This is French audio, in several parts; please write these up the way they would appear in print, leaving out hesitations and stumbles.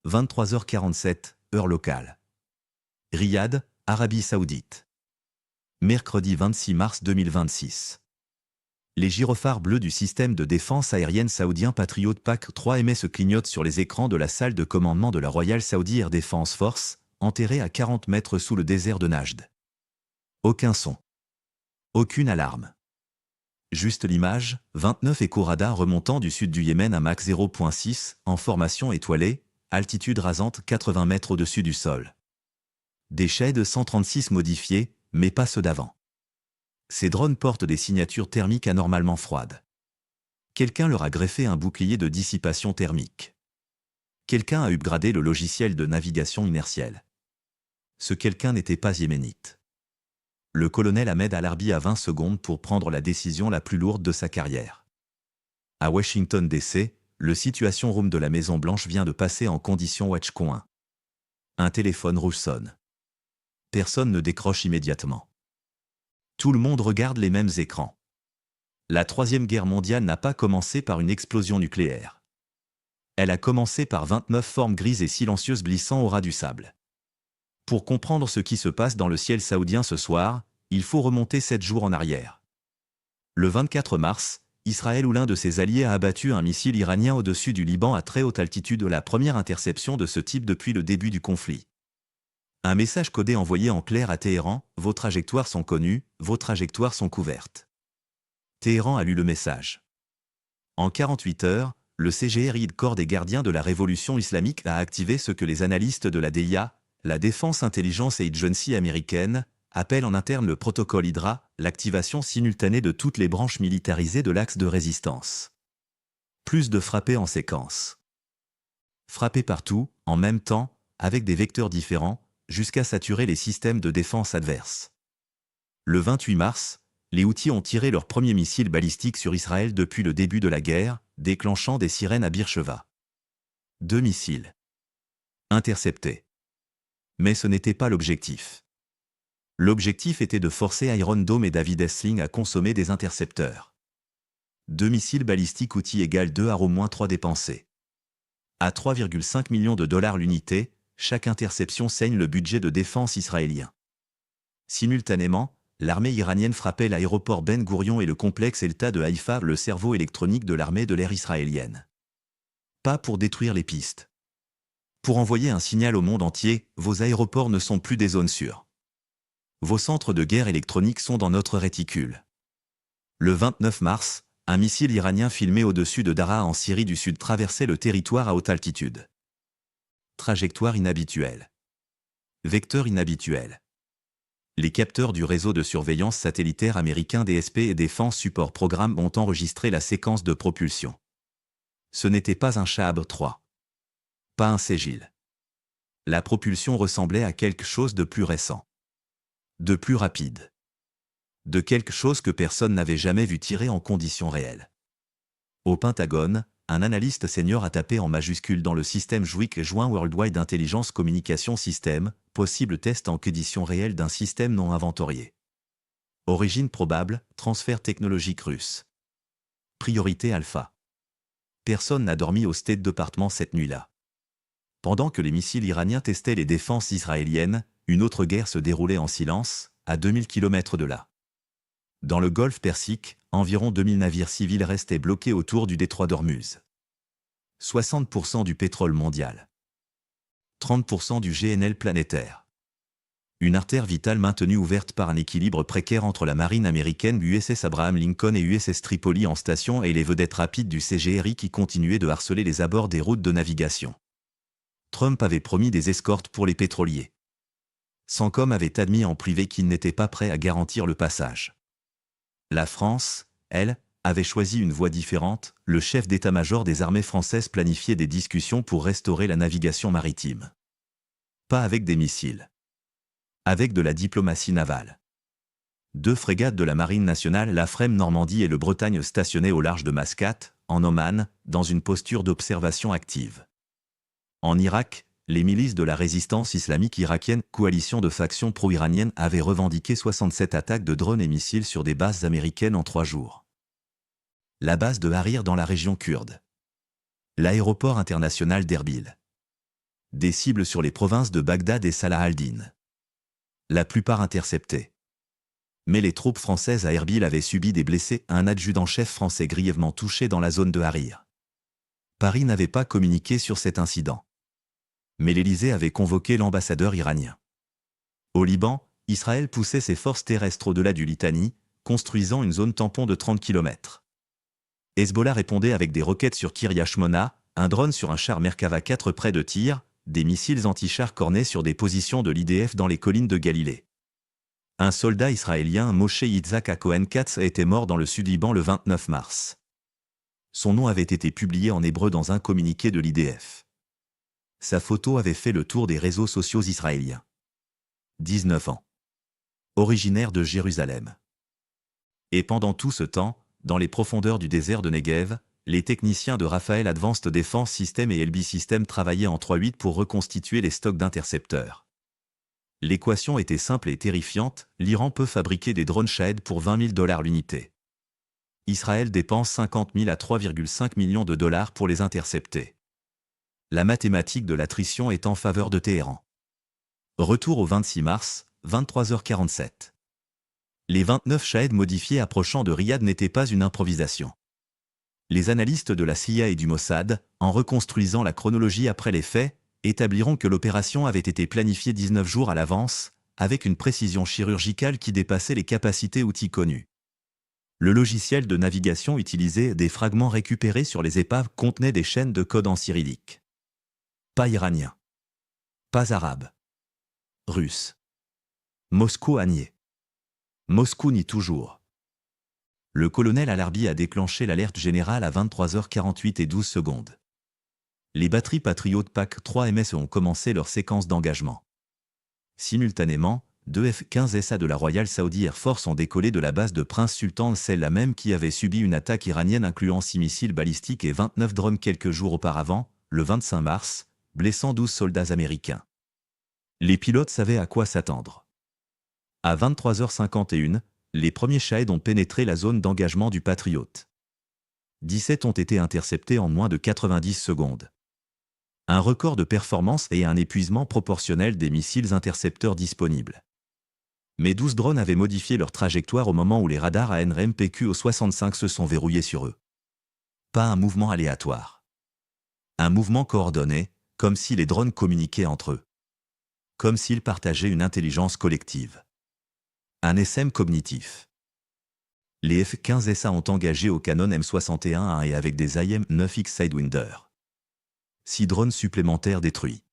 23h47, heure locale. Riyad, Arabie Saoudite. Mercredi 26 mars 2026. Les gyrophares bleus du système de défense aérienne saoudien Patriot PAC-3MS clignotent sur les écrans de la salle de commandement de la Royal Saudi Air Defense Force, enterrée à 40 mètres sous le désert de Najd. Aucun son. Aucune alarme. Juste l'image, 29 éco-radars remontant du sud du Yémen à Mach 0.6, en formation étoilée, altitude rasante 80 mètres au-dessus du sol. Des Shahed 136 modifiés, mais pas ceux d'avant. Ces drones portent des signatures thermiques anormalement froides. Quelqu'un leur a greffé un bouclier de dissipation thermique. Quelqu'un a upgradé le logiciel de navigation inertielle. Ce quelqu'un n'était pas yéménite. Le colonel Ahmed Al-Arbi a 20 secondes pour prendre la décision la plus lourde de sa carrière. À Washington DC, le Situation Room de la Maison-Blanche vient de passer en condition watch-coin. Un téléphone rouge sonne. Personne ne décroche immédiatement. Tout le monde regarde les mêmes écrans. La Troisième Guerre mondiale n'a pas commencé par une explosion nucléaire. Elle a commencé par 29 formes grises et silencieuses glissant au ras du sable. Pour comprendre ce qui se passe dans le ciel saoudien ce soir, il faut remonter 7 jours en arrière. Le 24 mars, Israël ou l'un de ses alliés a abattu un missile iranien au-dessus du Liban à très haute altitude, la première interception de ce type depuis le début du conflit. Un message codé envoyé en clair à Téhéran, « Vos trajectoires sont connues, vos trajectoires sont couvertes ». Téhéran a lu le message. En 48 heures, le CGRI Corps des gardiens de la révolution islamique a activé ce que les analystes de la DIA, la Defense Intelligence Agency américaine, appellent en interne le protocole Hydra, l'activation simultanée de toutes les branches militarisées de l'axe de résistance. Plus de frappés en séquence. Frapper partout, en même temps, avec des vecteurs différents, jusqu'à saturer les systèmes de défense adverses. Le 28 mars, les Houthis ont tiré leur premier missile balistique sur Israël depuis le début de la guerre, déclenchant des sirènes à Beersheva. 2 missiles. Interceptés. Mais ce n'était pas l'objectif. L'objectif était de forcer Iron Dome et David Essling à consommer des intercepteurs. 2 missiles balistiques Houthis égale 2 aro-3 dépensés. À 3,5 millions de dollars l'unité, chaque interception saigne le budget de défense israélien. Simultanément, l'armée iranienne frappait l'aéroport Ben Gourion et le complexe Elta de Haïfa, le cerveau électronique de l'armée de l'air israélienne. Pas pour détruire les pistes. Pour envoyer un signal au monde entier, vos aéroports ne sont plus des zones sûres. Vos centres de guerre électroniques sont dans notre réticule. Le 29 mars, un missile iranien filmé au-dessus de Daraa en Syrie du Sud traversait le territoire à haute altitude. Trajectoire inhabituelle. Vecteur inhabituel. Les capteurs du réseau de surveillance satellitaire américain DSP et Defense Support Programme ont enregistré la séquence de propulsion. Ce n'était pas un Shahab 3. Pas un Ségil. La propulsion ressemblait à quelque chose de plus récent. De plus rapide. De quelque chose que personne n'avait jamais vu tirer en conditions réelles. Au Pentagone, un analyste senior a tapé en majuscule dans le système joint Worldwide Intelligence Communication System, possible test en conditions réelles d'un système non inventorié. Origine probable, transfert technologique russe. Priorité alpha. Personne n'a dormi au State Department cette nuit-là. Pendant que les missiles iraniens testaient les défenses israéliennes, une autre guerre se déroulait en silence, à 2000 km de là. Dans le golfe Persique, environ 2000 navires civils restaient bloqués autour du détroit d'Ormuz. 60% du pétrole mondial. 30% du GNL planétaire. Une artère vitale maintenue ouverte par un équilibre précaire entre la marine américaine USS Abraham Lincoln et USS Tripoli en station et les vedettes rapides du CGRI qui continuaient de harceler les abords des routes de navigation. Trump avait promis des escortes pour les pétroliers. CENTCOM avait admis en privé qu'il n'était pas prêt à garantir le passage. La France, elle, avait choisi une voie différente. Le chef d'état-major des armées françaises planifiait des discussions pour restaurer la navigation maritime. Pas avec des missiles. Avec de la diplomatie navale. 2 frégates de la Marine nationale, la Frême Normandie et le Bretagne stationnées au large de Mascate, en Oman, dans une posture d'observation active. En Irak, les milices de la résistance islamique irakienne, coalition de factions pro-iraniennes, avaient revendiqué 67 attaques de drones et missiles sur des bases américaines en 3 jours. La base de Harir dans la région kurde. L'aéroport international d'Erbil. Des cibles sur les provinces de Bagdad et Salah al-Din. La plupart interceptées. Mais les troupes françaises à Erbil avaient subi des blessés, un adjudant-chef français grièvement touché dans la zone de Harir. Paris n'avait pas communiqué sur cet incident. Mais l'Élysée avait convoqué l'ambassadeur iranien. Au Liban, Israël poussait ses forces terrestres au-delà du Litani, construisant une zone tampon de 30 km. Hezbollah répondait avec des roquettes sur Kiryat Shmona, un drone sur un char Merkava 4 près de Tyr, des missiles anti-chars cornés sur des positions de l'IDF dans les collines de Galilée. Un soldat israélien, Moshe Yitzhak à Cohen Katz, était mort dans le sud-Liban le 29 mars. Son nom avait été publié en hébreu dans un communiqué de l'IDF. Sa photo avait fait le tour des réseaux sociaux israéliens. 19 ans. Originaire de Jérusalem. Et pendant tout ce temps, dans les profondeurs du désert de Negev, les techniciens de Rafael Advanced Defense System et LB System travaillaient en 3-8 pour reconstituer les stocks d'intercepteurs. L'équation était simple et terrifiante, l'Iran peut fabriquer des drones Shahed pour $20 000 l'unité. Israël dépense 50 000 à 3,5 millions de dollars pour les intercepter. La mathématique de l'attrition est en faveur de Téhéran. Retour au 26 mars, 23h47. Les 29 Shahed modifiés approchant de Riyad n'étaient pas une improvisation. Les analystes de la CIA et du Mossad, en reconstruisant la chronologie après les faits, établiront que l'opération avait été planifiée 19 jours à l'avance, avec une précision chirurgicale qui dépassait les capacités outils connues. Le logiciel de navigation utilisait des fragments récupérés sur les épaves contenait des chaînes de code en cyrillique. Pas iranien. Pas arabe. Russe. Moscou a nié. Moscou nie toujours. Le colonel Al-Harbi a déclenché l'alerte générale à 23h48 et 12 secondes. Les batteries Patriot PAC 3 MS ont commencé leur séquence d'engagement. Simultanément, 2 F-15SA de la Royal Saudi Air Force ont décollé de la base de Prince Sultan, celle-là même qui avait subi une attaque iranienne incluant 6 missiles balistiques et 29 drones quelques jours auparavant, le 25 mars, blessant 12 soldats américains. Les pilotes savaient à quoi s'attendre. À 23h51, les premiers Shahed ont pénétré la zone d'engagement du Patriot. 17 ont été interceptés en moins de 90 secondes. Un record de performance et un épuisement proportionnel des missiles intercepteurs disponibles. Mais 12 drones avaient modifié leur trajectoire au moment où les radars ANRM-PQO-65 se sont verrouillés sur eux. Pas un mouvement aléatoire. Un mouvement coordonné, comme si les drones communiquaient entre eux. Comme s'ils partageaient une intelligence collective. Un SM cognitif. Les F-15SA ont engagé au canon M61 et avec des IM-9X Sidewinder. 6 drones supplémentaires détruits.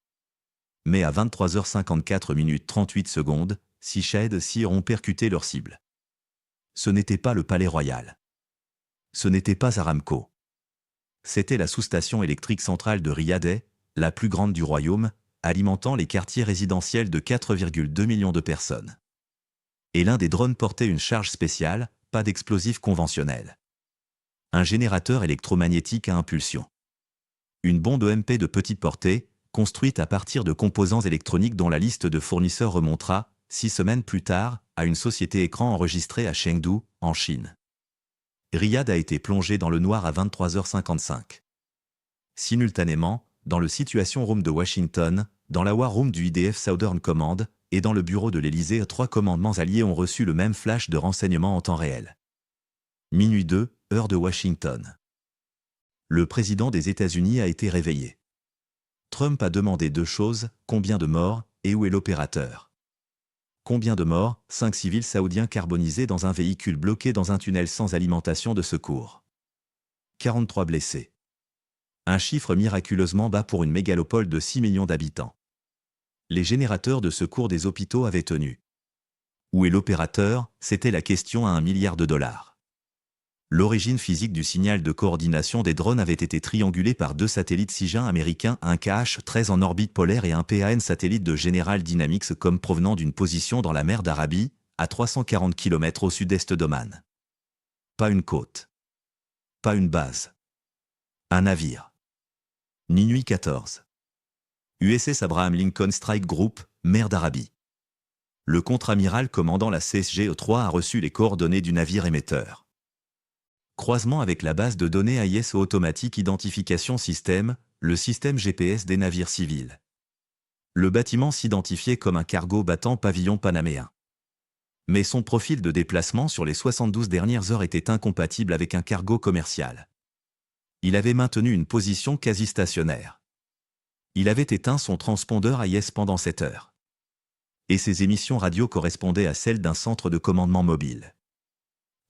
Mais à 23h54 minutes 38 secondes, 6 Shahed ont percuté leur cible. Ce n'était pas le Palais Royal. Ce n'était pas Aramco. C'était la sous-station électrique centrale de Riyad, la plus grande du royaume, alimentant les quartiers résidentiels de 4,2 millions de personnes. Et l'un des drones portait une charge spéciale, pas d'explosif conventionnel. Un générateur électromagnétique à impulsion. Une bombe EMP de petite portée, construite à partir de composants électroniques dont la liste de fournisseurs remontera, 6 semaines plus tard, à une société écran enregistrée à Chengdu, en Chine. Riyad a été plongé dans le noir à 23h55. Simultanément, dans le Situation Room de Washington, dans la War Room du IDF Southern Command, et dans le bureau de l'Élysée, 3 commandements alliés ont reçu le même flash de renseignements en temps réel. Minuit 2, heure de Washington. Le président des États-Unis a été réveillé. Trump a demandé 2 choses, combien de morts, et où est l'opérateur? Combien de morts? 5 civils saoudiens carbonisés dans un véhicule bloqué dans un tunnel sans alimentation de secours. 43 blessés. Un chiffre miraculeusement bas pour une mégalopole de 6 millions d'habitants. Les générateurs de secours des hôpitaux avaient tenu. Où est l'opérateur? C'était la question à $1 milliard. L'origine physique du signal de coordination des drones avait été triangulée par 2 satellites SIGIN américains, un KH-13 en orbite polaire et un PAN satellite de General Dynamics comme provenant d'une position dans la mer d'Arabie, à 340 km au sud-est d'Oman. Pas une côte. Pas une base. Un navire. Minuit 14. USS Abraham Lincoln Strike Group, mer d'Arabie. Le contre-amiral commandant la CSGE-3 a reçu les coordonnées du navire émetteur. Croisement avec la base de données ISO Automatic Identification System, le système GPS des navires civils. Le bâtiment s'identifiait comme un cargo battant pavillon panaméen. Mais son profil de déplacement sur les 72 dernières heures était incompatible avec un cargo commercial. Il avait maintenu une position quasi stationnaire. Il avait éteint son transpondeur AIS pendant 7 heures. Et ses émissions radio correspondaient à celles d'un centre de commandement mobile.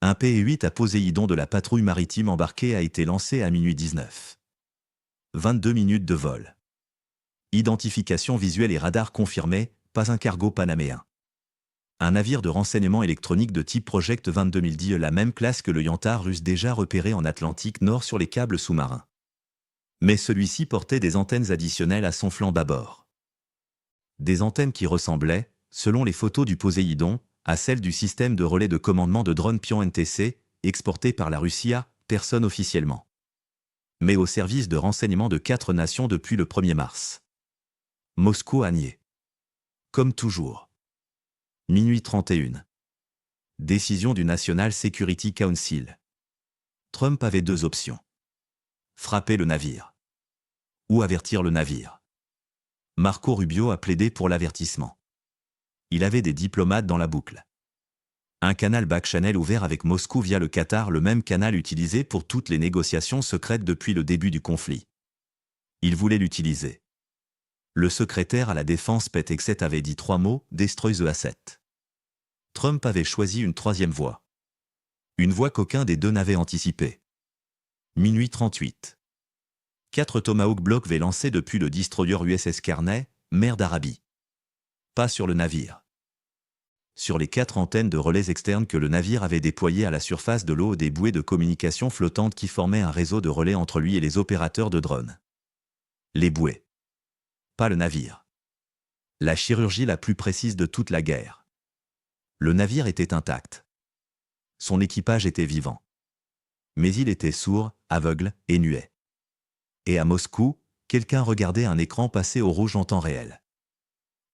Un PE-8 à Poséidon de la patrouille maritime embarquée a été lancé à minuit 19. 22 minutes de vol. Identification visuelle et radar confirmés, pas un cargo panaméen. Un navire de renseignement électronique de type Project 22 000 dit la même classe que le Yantar russe déjà repéré en Atlantique Nord sur les câbles sous-marins. Mais celui-ci portait des antennes additionnelles à son flanc bâbord. Des antennes qui ressemblaient, selon les photos du Poséidon, à celles du système de relais de commandement de drone Pion NTC, exporté par la Russie à personne officiellement. Mais au service de renseignement de 4 nations depuis le 1er mars. Moscou a nié. Comme toujours. Minuit 31. Décision du National Security Council. Trump avait 2 options. Frapper le navire. Ou avertir le navire. Marco Rubio a plaidé pour l'avertissement. Il avait des diplomates dans la boucle. Un canal back-channel ouvert avec Moscou via le Qatar, le même canal utilisé pour toutes les négociations secrètes depuis le début du conflit. Il voulait l'utiliser. Le secrétaire à la défense Pete Hegseth avait dit 3 mots, Destroy the asset. Trump avait choisi une 3e voie. Une voie qu'aucun des deux n'avait anticipée. Minuit 38. 4 Tomahawk Block V lancés depuis le destroyer USS Carney, mer d'Arabie. Pas sur le navire. Sur les 4 antennes de relais externes que le navire avait déployées à la surface de l'eau, des bouées de communication flottantes qui formaient un réseau de relais entre lui et les opérateurs de drones. Les bouées. Pas le navire. La chirurgie la plus précise de toute la guerre. Le navire était intact. Son équipage était vivant. Mais il était sourd, aveugle et muet. Et à Moscou, quelqu'un regardait un écran passer au rouge en temps réel.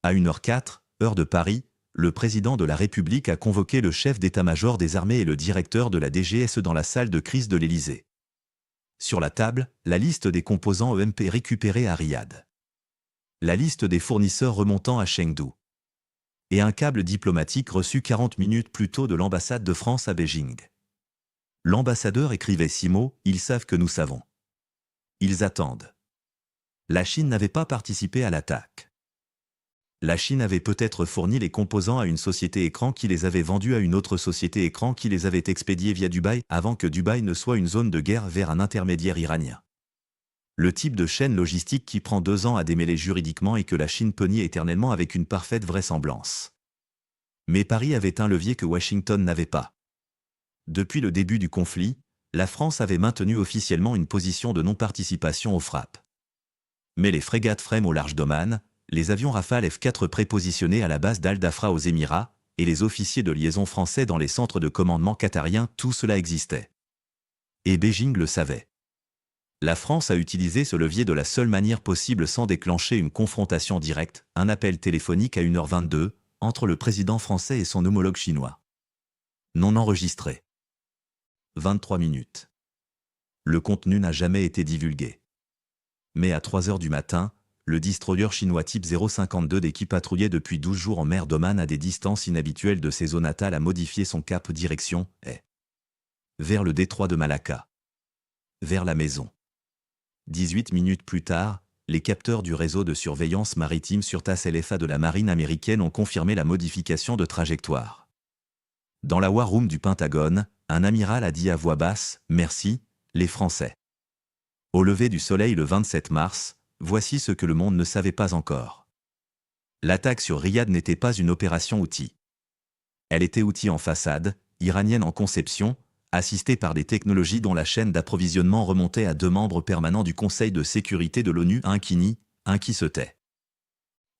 À 1h04, heure de Paris, le président de la République a convoqué le chef d'état-major des armées et le directeur de la DGSE dans la salle de crise de l'Élysée. Sur la table, la liste des composants EMP récupérés à Riyad. La liste des fournisseurs remontant à Chengdu. Et un câble diplomatique reçu 40 minutes plus tôt de l'ambassade de France à Beijing. L'ambassadeur écrivait 6 mots, ils savent que nous savons. Ils attendent. La Chine n'avait pas participé à l'attaque. La Chine avait peut-être fourni les composants à une société écran qui les avait vendus à une autre société écran qui les avait expédiés via Dubaï avant que Dubaï ne soit une zone de guerre vers un intermédiaire iranien. Le type de chaîne logistique qui prend 2 ans à démêler juridiquement et que la Chine peut nier éternellement avec une parfaite vraisemblance. Mais Paris avait un levier que Washington n'avait pas. Depuis le début du conflit, la France avait maintenu officiellement une position de non-participation aux frappes. Mais les frégates Frame au large d'Oman, les avions Rafale F-4 prépositionnés à la base d'Al-Dafra aux Émirats, et les officiers de liaison français dans les centres de commandement qatariens, tout cela existait. Et Beijing le savait. La France a utilisé ce levier de la seule manière possible sans déclencher une confrontation directe, un appel téléphonique à 1h22, entre le président français et son homologue chinois. Non enregistré. 23 minutes. Le contenu n'a jamais été divulgué. Mais à 3h du matin, le destroyer chinois type 052D qui patrouillait depuis 12 jours en mer d'Oman à des distances inhabituelles de ses eaux natales a modifié son cap direction vers le détroit de Malacca. Vers la maison. 18 minutes plus tard, les capteurs du réseau de surveillance maritime sur TAS-LFA de la marine américaine ont confirmé la modification de trajectoire. Dans la War Room du Pentagone, un amiral a dit à voix basse « Merci, les Français ». Au lever du soleil le 27 mars, voici ce que le monde ne savait pas encore. L'attaque sur Riyad n'était pas une opération outil. Elle était outil en façade, iranienne en conception, assistée par des technologies dont la chaîne d'approvisionnement remontait à 2 membres permanents du Conseil de sécurité de l'ONU, un qui nie, un qui se tait.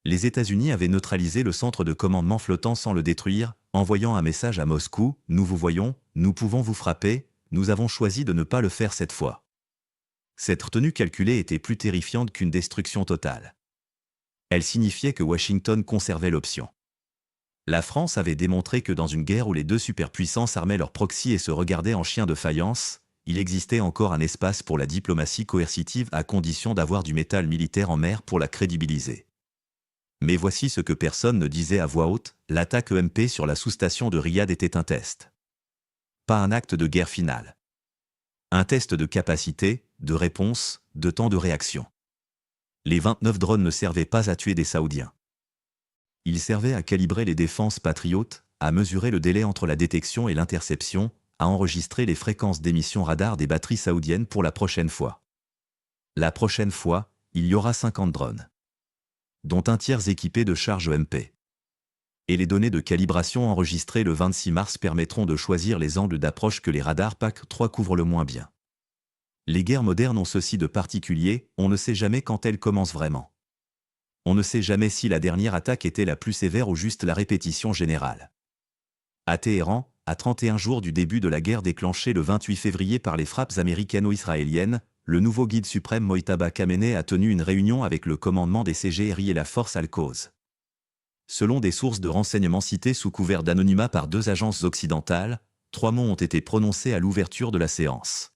Les États-Unis avaient neutralisé le centre de commandement flottant sans le détruire, envoyant un message à Moscou, « Nous vous voyons, nous pouvons vous frapper, nous avons choisi de ne pas le faire cette fois ». Cette retenue calculée était plus terrifiante qu'une destruction totale. Elle signifiait que Washington conservait l'option. La France avait démontré que dans une guerre où les 2 superpuissances armaient leurs proxys et se regardaient en chiens de faïence, il existait encore un espace pour la diplomatie coercitive à condition d'avoir du métal militaire en mer pour la crédibiliser. Mais voici ce que personne ne disait à voix haute, l'attaque EMP sur la sous-station de Riyad était un test. Pas un acte de guerre finale. Un test de capacité, de réponse, de temps de réaction. Les 29 drones ne servaient pas à tuer des Saoudiens. Ils servaient à calibrer les défenses patriotes, à mesurer le délai entre la détection et l'interception, à enregistrer les fréquences d'émission radar des batteries saoudiennes pour la prochaine fois. La prochaine fois, il y aura 50 drones, dont un tiers équipés de charges EMP. Et les données de calibration enregistrées le 26 mars permettront de choisir les angles d'approche que les radars PAC-3 couvrent le moins bien. Les guerres modernes ont ceci de particulier, on ne sait jamais quand elles commencent vraiment. On ne sait jamais si la dernière attaque était la plus sévère ou juste la répétition générale. À Téhéran, à 31 jours du début de la guerre déclenchée le 28 février par les frappes américano-israéliennes, le nouveau guide suprême Mojtaba Khamenei a tenu une réunion avec le commandement des CGRI et la force Al-Quds. Selon des sources de renseignement citées sous couvert d'anonymat par 2 agences occidentales, 3 mots ont été prononcés à l'ouverture de la séance.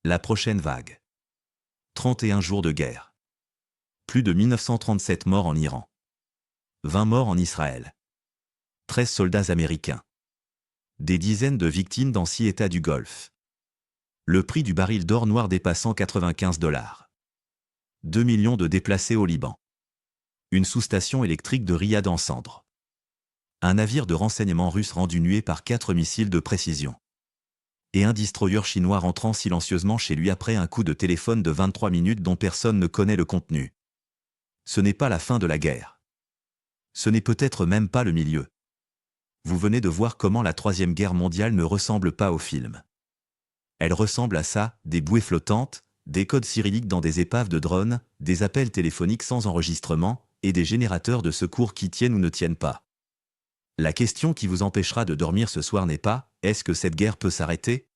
La prochaine vague. 31 jours de guerre. Plus de 1937 morts en Iran. 20 morts en Israël. 13 soldats américains. Des dizaines de victimes dans 6 États du Golfe. Le prix du baril d'or noir dépassant $95. 2 millions de déplacés au Liban. Une sous-station électrique de Riyad en cendres. Un navire de renseignement russe rendu nué par 4 missiles de précision. Et un destroyer chinois rentrant silencieusement chez lui après un coup de téléphone de 23 minutes dont personne ne connaît le contenu. Ce n'est pas la fin de la guerre. Ce n'est peut-être même pas le milieu. Vous venez de voir comment la Troisième Guerre mondiale ne ressemble pas au film. Elle ressemble à ça, des bouées flottantes, des codes cyrilliques dans des épaves de drones, des appels téléphoniques sans enregistrement, et des générateurs de secours qui tiennent ou ne tiennent pas. La question qui vous empêchera de dormir ce soir n'est pas « Est-ce que cette guerre peut s'arrêter ?»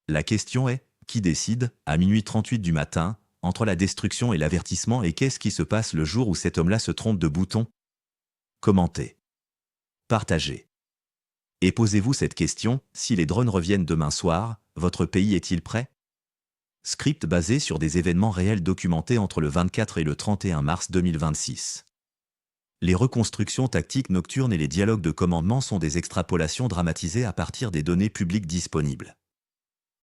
La question est « Qui décide, à minuit 38 du matin, entre la destruction et l'avertissement et qu'est-ce qui se passe le jour où cet homme-là se trompe de bouton ?» Commentez. Partagez. Et posez-vous cette question, si les drones reviennent demain soir, votre pays est-il prêt? Script basé sur des événements réels documentés entre le 24 et le 31 mars 2026. Les reconstructions tactiques nocturnes et les dialogues de commandement sont des extrapolations dramatisées à partir des données publiques disponibles.